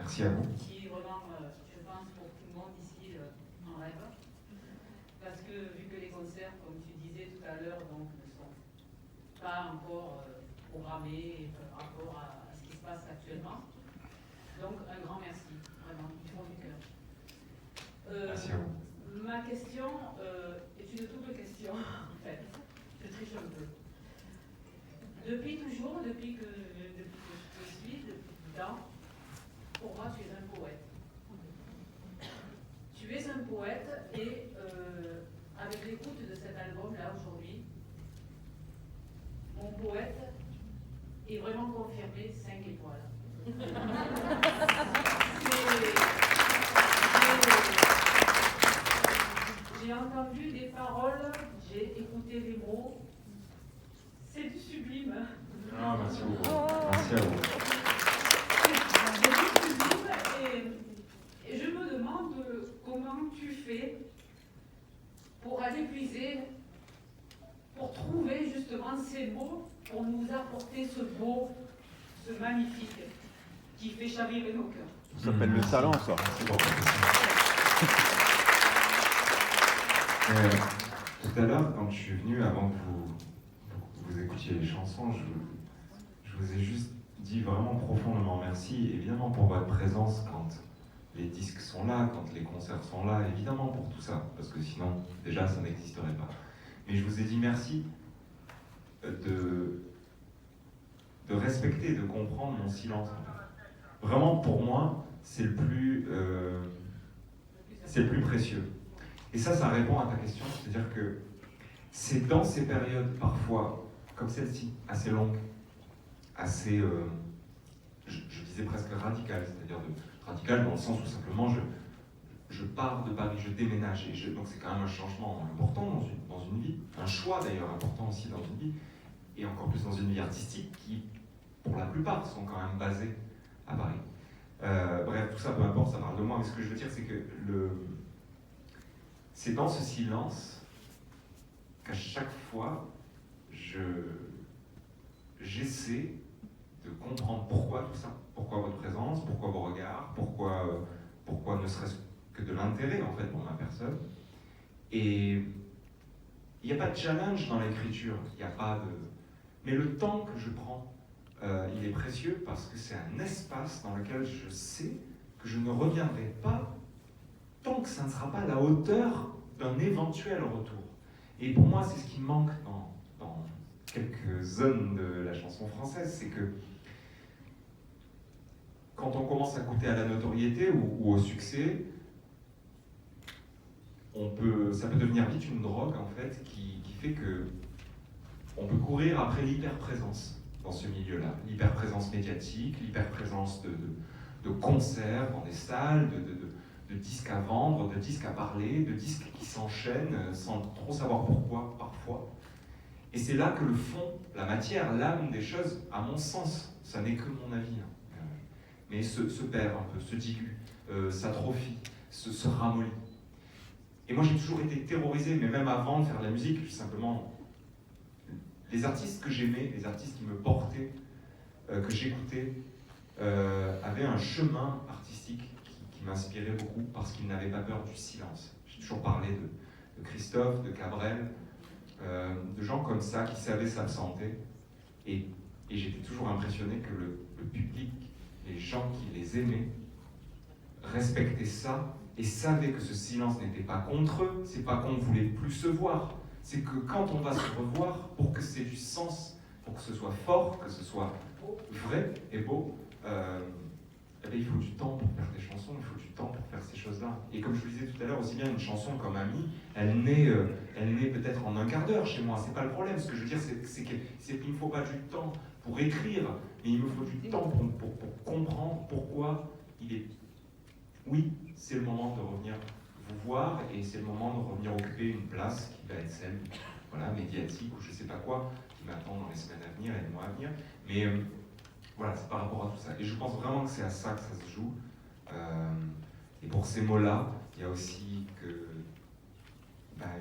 Merci à vous. Qui vraiment, je pense, pour tout le monde ici, en rêve. Parce que vu que les concerts, comme tu disais tout à l'heure, donc ne sont pas encore programmés par rapport à ce qui se passe actuellement. Donc un grand merci, vraiment, du fond du cœur. Merci à vous. Ma question est une double question, en fait. Je triche un peu. Depuis toujours, depuis que je te suis, pour moi, tu es un poète. Tu es un poète et avec l'écoute de cet album-là aujourd'hui, mon poète est vraiment confirmé 5 étoiles. J'ai entendu des paroles, j'ai écouté les mots. C'est du sublime. Ah, merci beaucoup. Merci à vous. C'est du sublime et je me demande comment tu fais pour aller puiser, pour trouver justement ces mots, pour nous apporter ce beau, ce magnifique qui fait chavirer nos cœurs. Ça s'appelle le talent, ça. Merci beaucoup. Tout à l'heure, quand je suis venu, avant que vous écoutiez les chansons, je vous ai juste dit vraiment profondément merci, évidemment pour votre présence quand les disques sont là, quand les concerts sont là, évidemment pour tout ça, parce que sinon, déjà, ça n'existerait pas. Mais je vous ai dit merci de respecter, de comprendre mon silence. Vraiment, pour moi, c'est le plus précieux. Et ça répond à ta question, c'est-à-dire que c'est dans ces périodes, parfois, comme celle-ci, assez longues, assez, je disais presque radicales, c'est-à-dire radicales dans le sens où simplement je pars de Paris, je déménage, donc c'est quand même un changement important dans une vie, un choix d'ailleurs important aussi dans une vie, et encore plus dans une vie artistique qui, pour la plupart, sont quand même basées à Paris. Bref, tout ça, peu importe, ça parle de moi, mais ce que je veux dire, c'est que c'est dans ce silence qu'à chaque fois, j'essaie de comprendre pourquoi tout ça, pourquoi votre présence, pourquoi vos regards, pourquoi ne serait-ce que de l'intérêt en fait pour ma personne. Et il n'y a pas de challenge dans l'écriture, il n'y a pas de... Mais le temps que je prends, il est précieux parce que c'est un espace dans lequel je sais que je ne reviendrai pas tant que ça ne sera pas à la hauteur d'un éventuel retour. Et pour moi, c'est ce qui manque dans quelques zones de la chanson française, c'est que quand on commence à goûter à la notoriété ou au succès, ça peut devenir vite une drogue en fait qui fait que on peut courir après l'hyperprésence dans ce milieu-là, l'hyperprésence médiatique, l'hyperprésence de concerts dans des salles, de disques à vendre, de disques à parler, de disques qui s'enchaînent sans trop savoir pourquoi parfois. Et c'est là que le fond, la matière, l'âme des choses, à mon sens, ça n'est que mon avis, mais se perd un peu, se dilue, s'atrophie, se ramollit. Et moi j'ai toujours été terrorisé, mais même avant de faire de la musique, simplement, les artistes que j'aimais, les artistes qui me portaient, que j'écoutais, avaient un chemin artistique qui m'inspirait beaucoup parce qu'ils n'avaient pas peur du silence. J'ai toujours parlé de Christophe, de Cabrel, de gens comme ça qui savaient s'absenter. Et j'étais toujours impressionné que le public, les gens qui les aimaient, respectaient ça et savaient que ce silence n'était pas contre eux, c'est pas qu'on ne voulait plus se voir, c'est que quand on va se revoir, pour que c'est du sens, pour que ce soit fort, que ce soit vrai et beau, il faut du temps pour faire des chansons, il faut du temps pour faire ces choses-là. Et comme je vous disais tout à l'heure, aussi bien une chanson comme Ami, elle naît peut-être en un quart d'heure chez moi, c'est pas le problème. Ce que je veux dire, c'est qu'il ne me faut pas du temps pour écrire, mais il me faut du temps pour comprendre pourquoi il est... Oui, c'est le moment de revenir vous voir, et c'est le moment de revenir occuper une place qui va être celle, voilà, médiatique, ou je sais pas quoi, qui m'attend dans les semaines à venir et les mois à venir. Mais... voilà, c'est par rapport à tout ça. Et je pense vraiment que c'est à ça que ça se joue. Et pour ces mots-là, il y a aussi que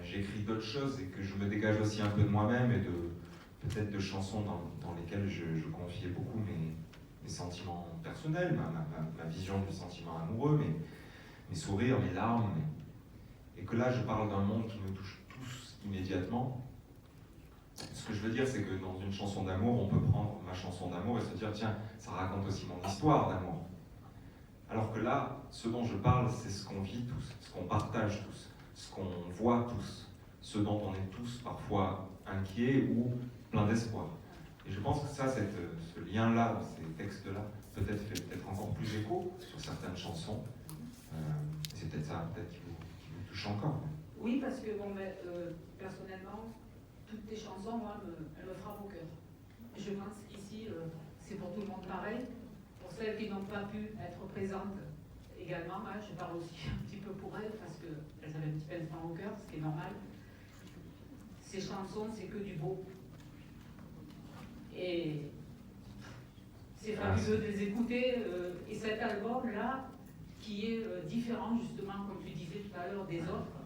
j'écris d'autres choses et que je me dégage aussi un peu de moi-même et peut-être de chansons dans lesquelles je confiais beaucoup mes sentiments. sentiments personnels, ma vision du sentiment amoureux, mes sourires, mes larmes. Et que là, je parle d'un monde qui nous touche tous immédiatement. Ce que je veux dire, c'est que dans une chanson d'amour, on peut prendre ma chanson d'amour et se dire, tiens, ça raconte aussi mon histoire d'amour. Alors que là, ce dont je parle, c'est ce qu'on vit tous, ce qu'on partage tous, ce qu'on voit tous, ce dont on est tous parfois inquiets ou plein d'espoir. Et je pense que ça, ce lien-là, ces textes-là, peut-être fait peut-être encore plus écho sur certaines chansons. C'est peut-être ça, peut-être qui vous touche encore. Oui, parce que personnellement, toutes tes chansons, moi, elles me frappent au cœur. Je pense qu'ici, c'est pour tout le monde pareil. Pour celles qui n'ont pas pu être présentes également, hein, je parle aussi un petit peu pour elles, parce qu'elles avaient un petit pincement au cœur, ce qui est normal. Ces chansons, c'est que du beau. Et c'est fabuleux de les écouter. Et cet album-là, qui est différent, justement, comme tu disais tout à l'heure, des autres,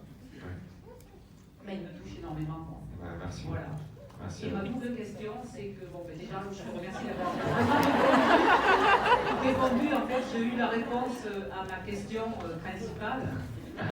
mais il me touche énormément. Ouais, merci. Voilà. Merci. Et ma double question, c'est que, déjà, je vous remercie d'avoir répondu. En fait, j'ai eu la réponse à ma question principale.